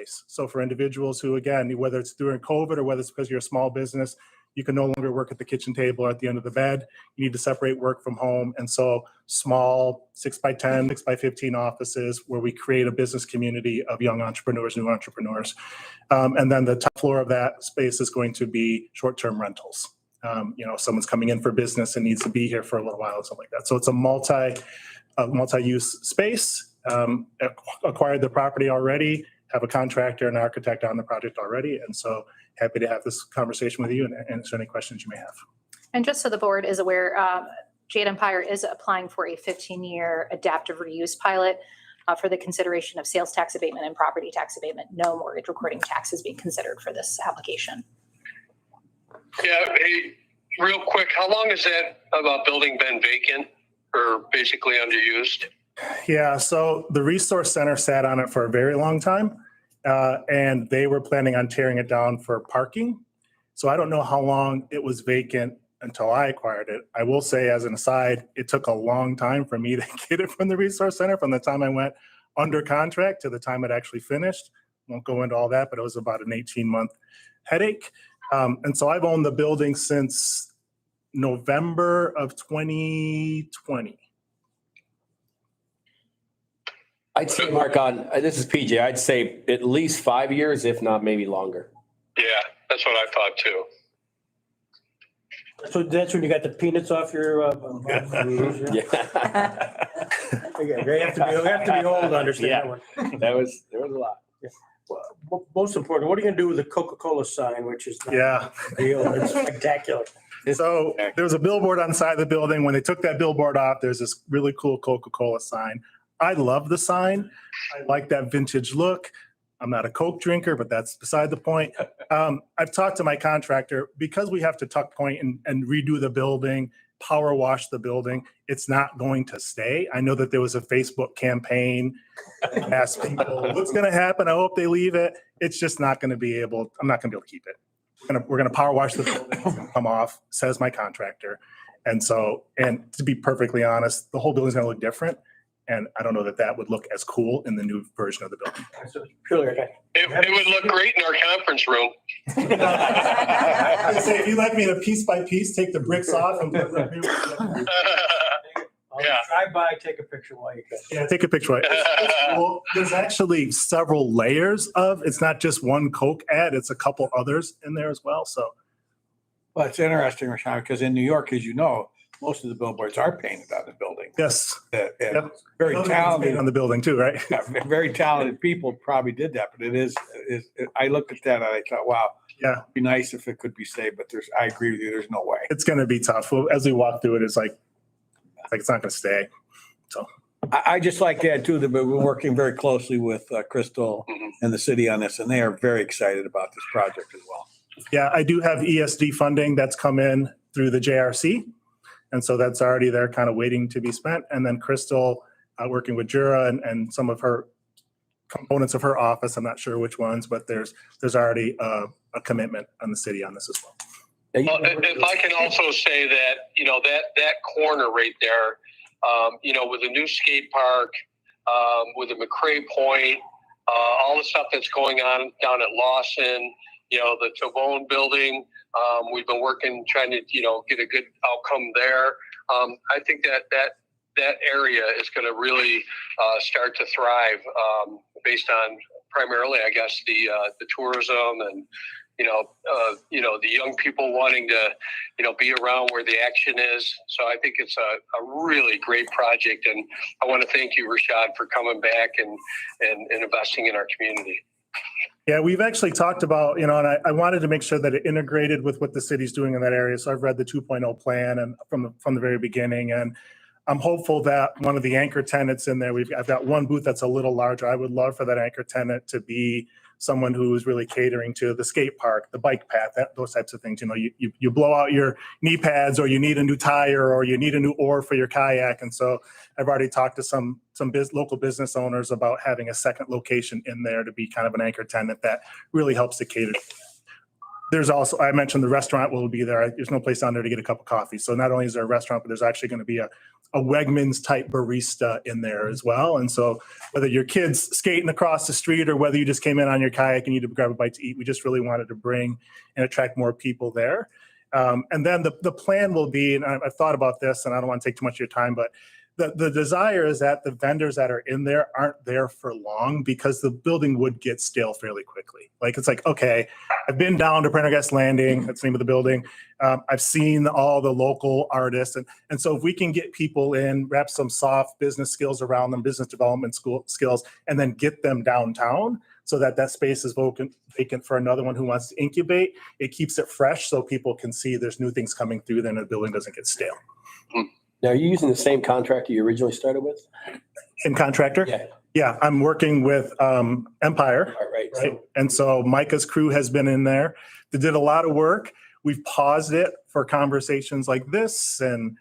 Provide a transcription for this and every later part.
space. So for individuals who, again, whether it's during COVID or whether it's because you're a small business, you can no longer work at the kitchen table or at the end of the bed. You need to separate work from home. And so small 6x10, 6x15 offices where we create a business community of young entrepreneurs, new entrepreneurs. And then the top floor of that space is going to be short-term rentals. Someone's coming in for business and needs to be here for a little while or something like that. So it's a multi-use space. Acquired the property already, have a contractor and architect on the project already. And so happy to have this conversation with you and answer any questions you may have. And just so the board is aware, Jade Empire is applying for a 15-year adaptive reuse pilot for the consideration of sales tax abatement and property tax abatement. No mortgage recording tax is being considered for this application. Yeah, hey, real quick, how long has that building been vacant or basically underused? Yeah, so the resource center sat on it for a very long time, and they were planning on tearing it down for parking. So I don't know how long it was vacant until I acquired it. I will say, as an aside, it took a long time for me to get it from the resource center, from the time I went under contract to the time it actually finished. Won't go into all that, but it was about an 18-month headache. And so I've owned the building since November of 2020. I'd say, Mark, this is PJ, I'd say at least 5 years, if not maybe longer. Yeah, that's what I thought too. So that's when you got the peanuts off your. Yeah. They have to be old to understand that one. There was a lot. Well, most important, what are you going to do with the Coca-Cola sign, which is Yeah. it's spectacular. So there was a billboard on the side of the building. When they took that billboard off, there's this really cool Coca-Cola sign. I love the sign. I like that vintage look. I'm not a Coke drinker, but that's beside the point. I've talked to my contractor, because we have to tuck point and redo the building, power wash the building. It's not going to stay. I know that there was a Facebook campaign, ask people what's going to happen. I hope they leave it. It's just not going to be able. I'm not going to be able to keep it. We're going to power wash the building. It's going to come off, says my contractor. And to be perfectly honest, the whole building's going to look different. And I don't know that would look as cool in the new version of the building. So purely okay. It would look great in our conference room. I say, if you'd like me to piece by piece take the bricks off and put them here. Yeah. Drive by, take a picture while you can. Yeah, take a picture. It's cool. There's actually several layers it's not just one Coke ad, it's a couple others in there as well. So, Well, it's interesting, Rashawn, because in New York, as you know, most of the billboards are painted on the building. yes. And very talented on the building too, right? very talented people probably did that, but I looked at that and I thought, wow, Yeah. it'd be nice if it could be saved, but I agree with you, there's no way. It's going to be tough. Well, as we walk through it, it's like it's not going to stay. So I just like that too, that we're working very closely with Crystal and the city on this, and they are very excited about this project as well. yeah, I do have ESD funding that's come in through the JRC. And so that's already there kind of waiting to be spent. And then Crystal working with Jura and some of her components of her office. I'm not sure which ones, but there's already a commitment on the city on this as well. Well, if I can also say that, that corner right there, with the new skate park, with the McCrae Point, all the stuff that's going on down at Lawson, the Tobone building, we've been working, trying to, get a good outcome there. I think that area is going to really start to thrive based on primarily, I guess, the tourism and, the young people wanting to, be around where the action is. So I think it's a really great project. And I want to thank you, Rashad, for coming back and investing in our community. Yeah, we've actually talked about, and I wanted to make sure that it integrated with what the city's doing in that area. So I've read the 2.0 plan and from the very beginning, and I'm hopeful that one of the anchor tenants in there, I've got one booth that's a little larger. I would love for that anchor tenant to be someone who is really catering to the skate park, the bike path, those types of things. You blow out your knee pads, or you need a new tire, or you need a new oar for your kayak. And so I've already talked to some local business owners about having a second location in there to be kind of an anchor tenant that really helps to cater. There's also, I mentioned the restaurant will be there. There's no place down there to get a cup of coffee. So not only is there a restaurant, but there's actually going to be a a Wegmans type barista in there as well. And so whether your kid's skating across the street or whether you just came in on your kayak and you need to grab a bite to eat, we just really wanted to bring and attract more people there. And then the plan will be, and I've thought about this and I don't want to take too much of your time, but the desire is that the vendors that are in there aren't there for long because the building would get stale fairly quickly. Like, it's like, okay, I've been down to Prendergast Landing, that's the name of the building. I've seen all the local artists. And so if we can get people in, wrap some soft business skills around them, business development skills, and then get them downtown so that that space is vacant for another one who wants to incubate, it keeps it fresh so people can see there's new things coming through, then the building doesn't get stale. Now, are you using the same contractor you originally started with? In contractor? Yeah. Yeah, I'm working with Empire. All right. Right. And so Micah's crew has been in there. They did a lot of work. We've paused it for conversations like this and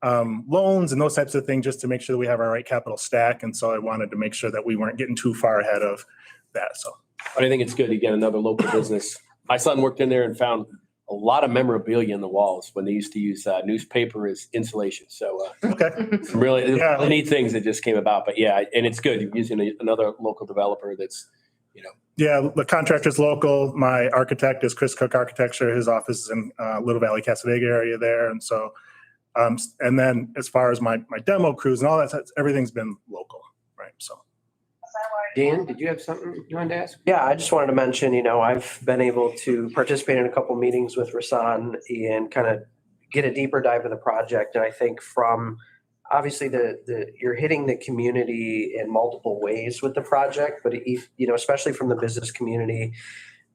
loans and those types of things just to make sure that we have our right capital stack. And so I wanted to make sure that we weren't getting too far ahead of that. So But I think it's good to get another local business. My son worked in there and found a lot of memorabilia in the walls when they used to use newspaper as insulation. So okay. some really Yeah. neat things that just came about. But yeah, and it's good. You're using another local developer that's, Yeah, the contractor's local. My architect is Chris Cook Architecture. His office is in Little Valley, Casadega area there. And so, and then as far as my demo crews and all that, everything's been local, right? So. Dan, did you have something you wanted to ask? Yeah, I just wanted to mention, I've been able to participate in a couple meetings with Rasan and kind of get a deeper dive of the project. And I think from obviously you're hitting the community in multiple ways with the project, but especially from the business community,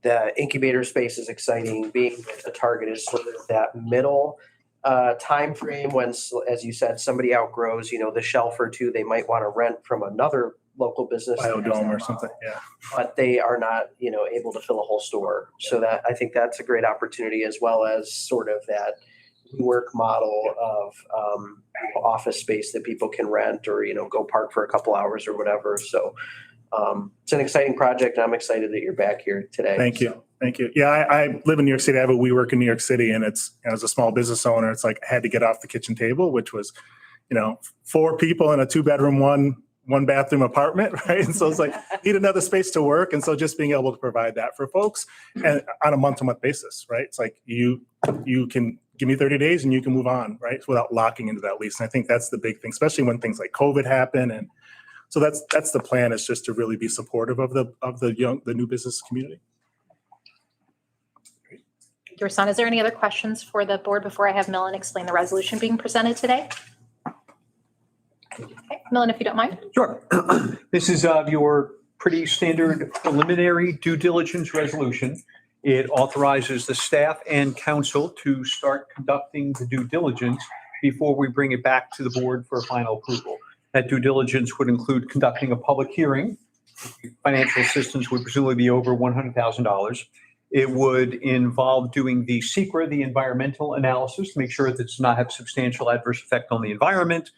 the incubator space is exciting. Being a target is sort of that middle time frame when, as you said, somebody outgrows, the shelf or two they might want to rent from another local business Biodome or something, yeah. but they are not able to fill a whole store. So that I think that's a great opportunity, as well as sort of that work model of office space that people can rent or go park for a couple hours or whatever. So it's an exciting project, and I'm excited that you're back here today. Thank you. Thank you. Yeah, I live in New York City. I have a WeWork in New York City, and it's, as a small business owner, it's like I had to get off the kitchen table, which was, 4 people in a 2-bedroom, one bathroom apartment, right? And so it's like, need another space to work. And so just being able to provide that for folks and on a month-to-month basis, right? It's like you can give me 30 days and you can move on, right? Without locking into that lease. And I think that's the big thing, especially when things like COVID happen. And so that's the plan, is just to really be supportive of the new business community. Your son, is there any other questions for the board before I have Millen explain the resolution being presented today? Okay, Millen, if you don't mind. Sure. This is your pretty standard preliminary due diligence resolution. It authorizes the staff and council to start conducting the due diligence before we bring it back to the board for final approval. That due diligence would include conducting a public hearing. Financial assistance would presumably be over $100,000. It would involve doing the SECRA, the environmental analysis, to make sure that it does not have substantial adverse effect on the environment.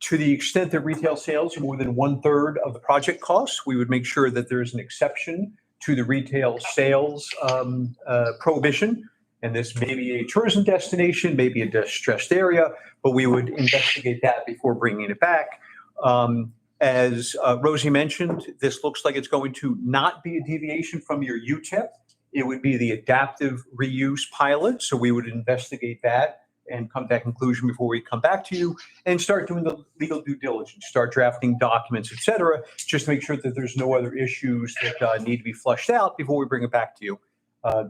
To the extent that retail sales are more than 1/3 of the project costs, we would make sure that there is an exception to the retail sales prohibition. And this may be a tourism destination, maybe a distressed area, but we would investigate that before bringing it back. As Rosie mentioned, this looks like it's going to not be a deviation from your UTIP. It would be the adaptive reuse pilot. So we would investigate that and come to that conclusion before we come back to you and start doing the legal due diligence, start drafting documents, et cetera, just to make sure that there's no other issues that need to be flushed out before we bring it back to you.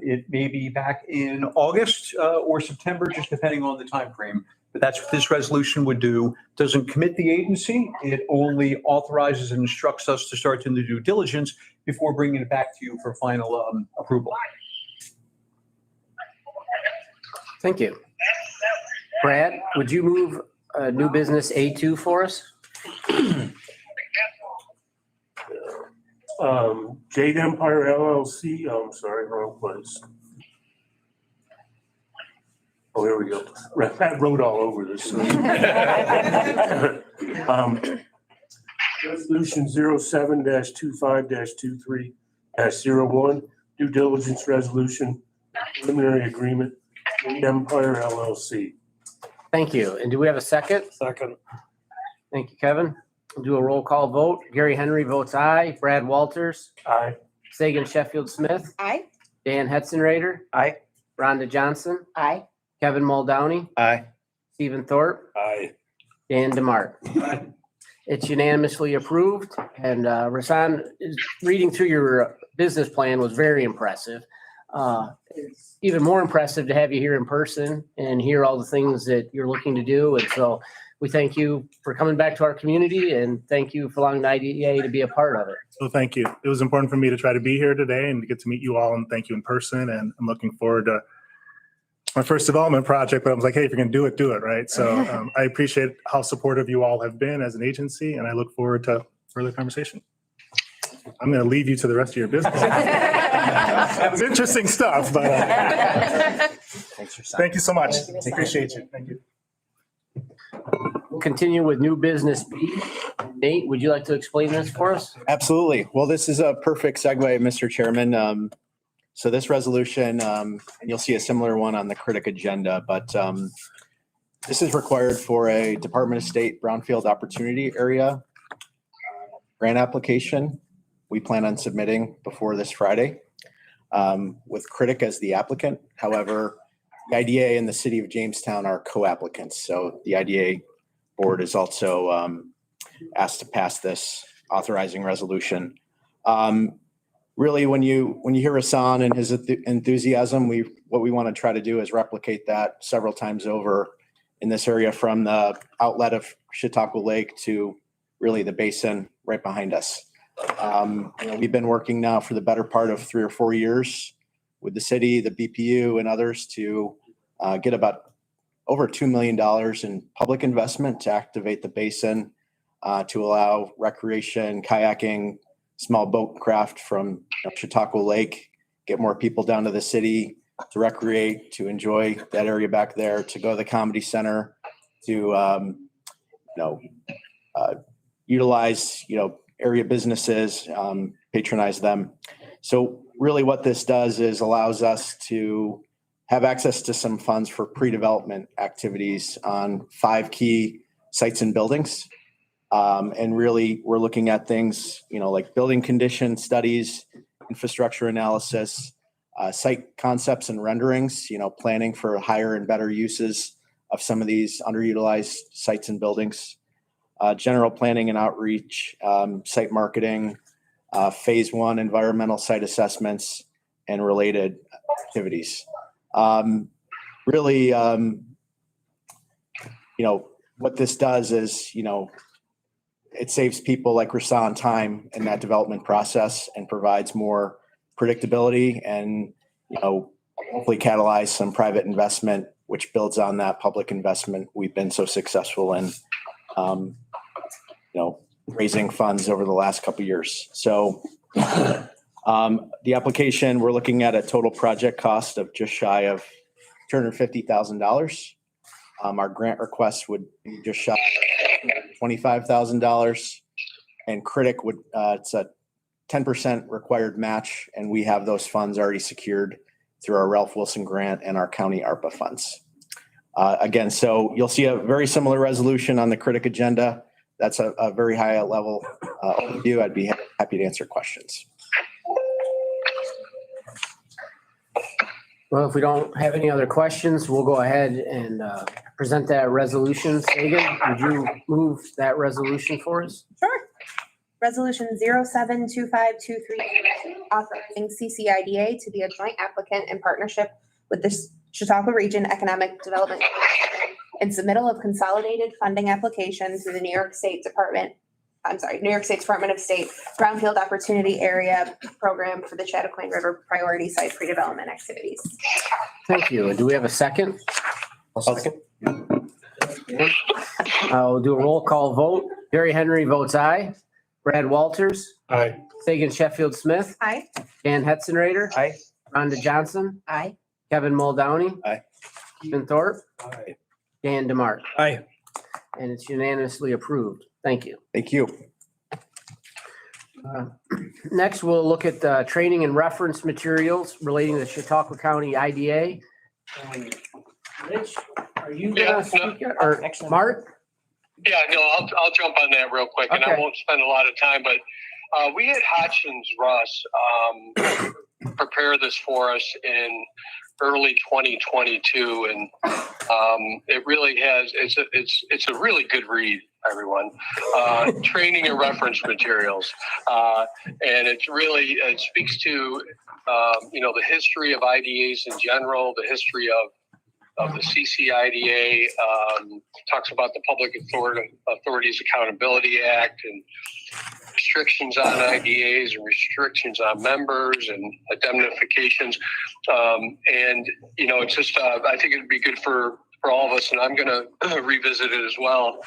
It may be back in August or September, just depending on the time frame. But that's what this resolution would do. Doesn't commit the agency. It only authorizes and instructs us to start doing the due diligence before bringing it back to you for final approval. Thank you. Brad, would you move new business A2 for us? Jade Empire LLC, I'm sorry, wrong place. Oh, here we go. Pat wrote all over this. Resolution 07-25-23-01, due diligence resolution, preliminary agreement, Jade Empire LLC. Thank you. And do we have a second? Second. Thank you, Kevin. We'll do a roll call vote. Gary Henry votes aye. Brad Walters. Aye. Sagan Sheffield Smith. Aye. Dan Hetzenrader. Aye. Rhonda Johnson. Aye. Kevin Muldowney. Aye. Stephen Thorpe. Aye. Dan DeMark. It's unanimously approved. And Rasan, reading through your business plan was very impressive. It's even more impressive to have you here in person and hear all the things that you're looking to do. And so we thank you for coming back to our community and thank you for allowing the IDA to be a part of it. So thank you. It was important for me to try to be here today and to get to meet you all and thank you in person. And I'm looking forward to my first development project, but I was like, hey, if you're going to do it, right? So I appreciate how supportive you all have been as an agency, and I look forward to further conversation. I'm going to leave you to the rest of your business. That was interesting stuff, but thank you so much. Appreciate you. Thank you. We'll continue with new business B. Nate, would you like to explain this for us? Absolutely. Well, this is a perfect segue, Mr. Chairman. So this resolution, you'll see a similar one on the CREDC agenda, but this is required for a Department of State Brownfield Opportunity Area grant application. We plan on submitting before this Friday with CREDC as the applicant. However, the IDA and the City of Jamestown are co-applicants. So the IDA board is also asked to pass this authorizing resolution. Really, when you hear Rasan and his enthusiasm, what we want to try to do is replicate that several times over in this area, from the outlet of Chautauqua Lake to really the basin right behind us. We've been working now for the better part of 3 or 4 years with the city, the BPU, and others to get about over $2 million in public investment to activate the basin, to allow recreation, kayaking, small boat craft from Chautauqua Lake, get more people down to the city to recreate, to enjoy that area back there, to go to the comedy center, to utilize area businesses, patronize them. So really what this does is allows us to have access to some funds for pre-development activities on 5 key sites and buildings. And really, we're looking at things, like building condition studies, infrastructure analysis, site concepts and renderings, planning for higher and better uses of some of these underutilized sites and buildings, general planning and outreach, site marketing, phase 1 environmental site assessments, and related activities. Really, what this does is, it saves people like Rasan time in that development process and provides more predictability and, hopefully catalyze some private investment, which builds on that public investment we've been so successful in, raising funds over the last couple of years. So the application, we're looking at a total project cost of just shy of $250,000. Our grant request would be just shy of $25,000, and CREDC would, it's a 10% required match, and we have those funds already secured through our Ralph Wilson grant and our county ARPA funds. Again, so you'll see a very similar resolution on the CREDC agenda. That's a very high level overview. I'd be happy to answer questions. Well, if we don't have any other questions, we'll go ahead and present that resolution. Sagan, would you move that resolution for us? Sure. Resolution 072523, authorizing CCIDA to be a joint applicant in partnership with the Chautauqua Region Economic Development Corporation and submittal of consolidated funding application through the New York State Department of State Brownfield Opportunity Area Program for the Chautauqua River Priority Site Pre-Development Activities. Thank you. And do we have a second? I'll second. I'll do a roll call vote. Gary Henry votes aye. Brad Walters. Aye. Sagan Sheffield Smith. Aye. Dan Hetzenrader. Aye. Rhonda Johnson. Aye. Kevin Muldowney. Aye. Stephen Thorpe. Aye. Dan DeMark. Aye. And it's unanimously approved. Thank you. Thank you. Next, we'll look at training and reference materials relating to Chautauqua County IDA. And Rich, are you Yeah, gonna speak or Mark? Yeah, no, I'll jump on that real quick, and I Okay. won't spend a lot of time. But we had Hodgins Russ prepare this for us in early 2022, and it really has. It's a really good read, everyone. Training and reference materials, and it speaks to the history of IDAs in general, the history of the CCIDA, talks about the Public Authorities Accountability Act and restrictions on IDAs and restrictions on members and indemnifications. It's just, I think it'd be good for all of us, and I'm going to revisit it as well.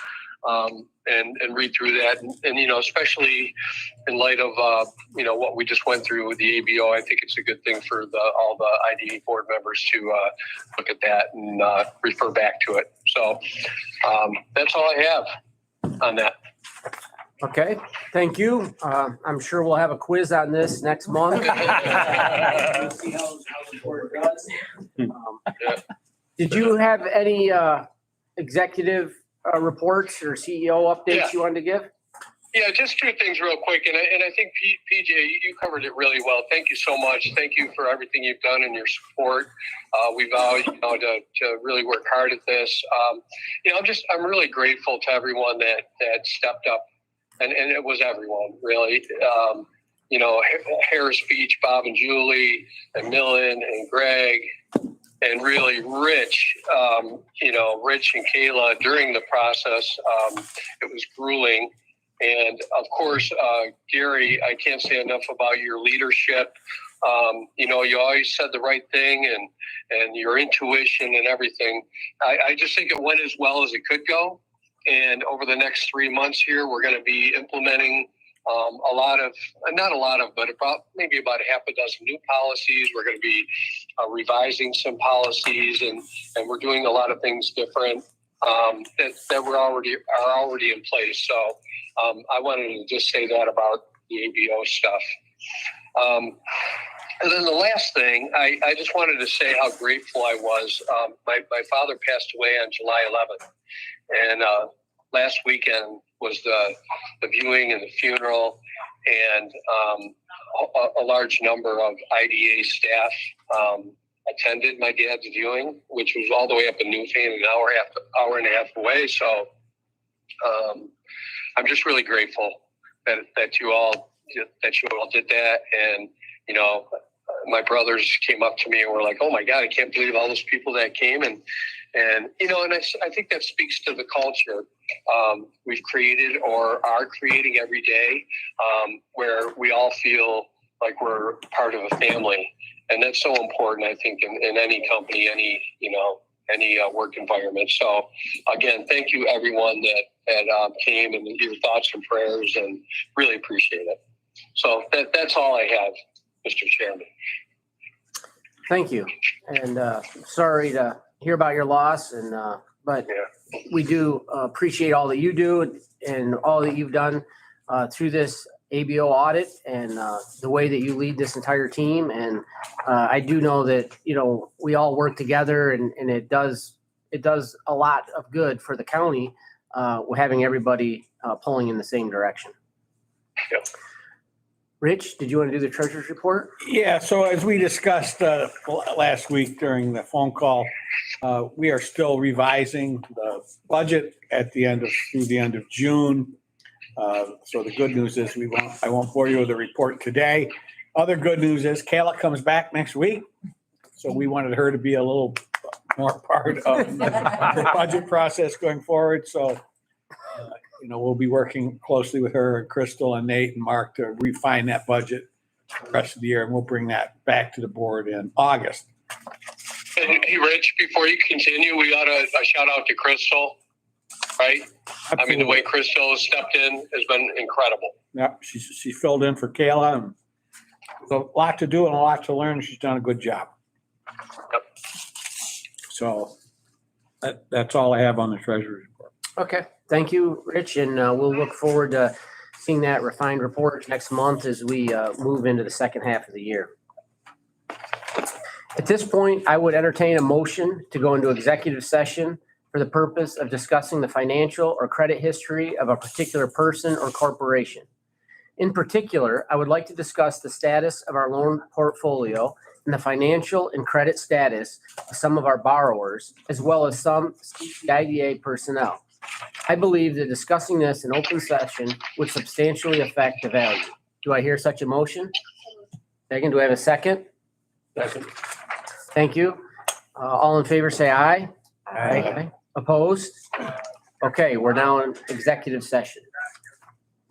And read through that, and especially in light of what we just went through with the ABO, I think it's a good thing for all the IDA board members to look at that and refer back to it. So that's all I have on that. Okay, thank you. I'm sure we'll have a quiz on this next month. We'll see how the board does. Did you have any executive reports or CEO updates you wanted to give? Yeah, just two things real quick. And I think, PJ, you covered it really well. Thank you so much. Thank you for everything you've done and your support. We vow to really work hard at this. I'm really grateful to everyone that stepped up. And it was everyone, really. Harris Beach, Bob and Julie, and Millen and Greg, and really Rich, Rich and Kayla during the process. It was grueling. And of course, Gary, I can't say enough about your leadership. You always said the right thing and your intuition and everything. I just think it went as well as it could go. And over the next 3 months here, we're going to be implementing maybe about a half a dozen new policies. We're going to be revising some policies, and we're doing a lot of things different that are already in place. So I wanted to just say that about the ABO stuff. And then the last thing, I just wanted to say how grateful I was. My father passed away on July 11th, and last weekend was the viewing and the funeral, and a large number of IDA staff attended my dad's viewing, which was all the way up in Newfane, an hour and a half away. So I'm just really grateful that you all did that. And my brothers came up to me and were like, "Oh my God, I can't believe all those people that came." And I think that speaks to the culture we've created or are creating every day, where we all feel like we're part of a family. And that's so important, I think, in any company, any work environment. So again, thank you everyone that came, and your thoughts and prayers, and really appreciate it. So that's all I have, Mr. Chairman. Thank you. And sorry to hear about your loss, but we do appreciate all that you do and all that you've done through this ABO audit, and the way that you lead this entire team. And I do know that, we all work together, and it does a lot of good for the county, having everybody pulling in the same direction. Yep. Rich, did you want to do the treasurer's report? Yeah, so as we discussed last week during the phone call, we are still revising the budget through the end of June. So the good news is I won't bore you with the report today. Other good news is Kayla comes back next week. So we wanted her to be a little more part of the budget process going forward. So, we'll be working closely with her and Crystal and Nate and Mark to refine that budget the rest of the year. And we'll bring that back to the board in August. And hey, Rich, before you continue, we ought to shout out to Crystal, right? Absolutely. I mean, the way Crystal has stepped in has been incredible. Yeah, she filled in for Kayla, and there's a lot to do and a lot to learn. She's done a good job. Yep. So that's all I have on the treasurer's report. Okay, thank you, Rich, and we'll look forward to seeing that refined report next month as we move into the second half of the year. At this point, I would entertain a motion to go into executive session for the purpose of discussing the financial or credit history of a particular person or corporation. In particular, I would like to discuss the status of our loan portfolio and the financial and credit status of some of our borrowers, as well as some CCIDA personnel. I believe that discussing this in open session would substantially affect the value. Do I hear such a motion? Megan, do I have a second? Second. Thank you. All in favor, say aye. Opposed? Okay, we're now in executive session.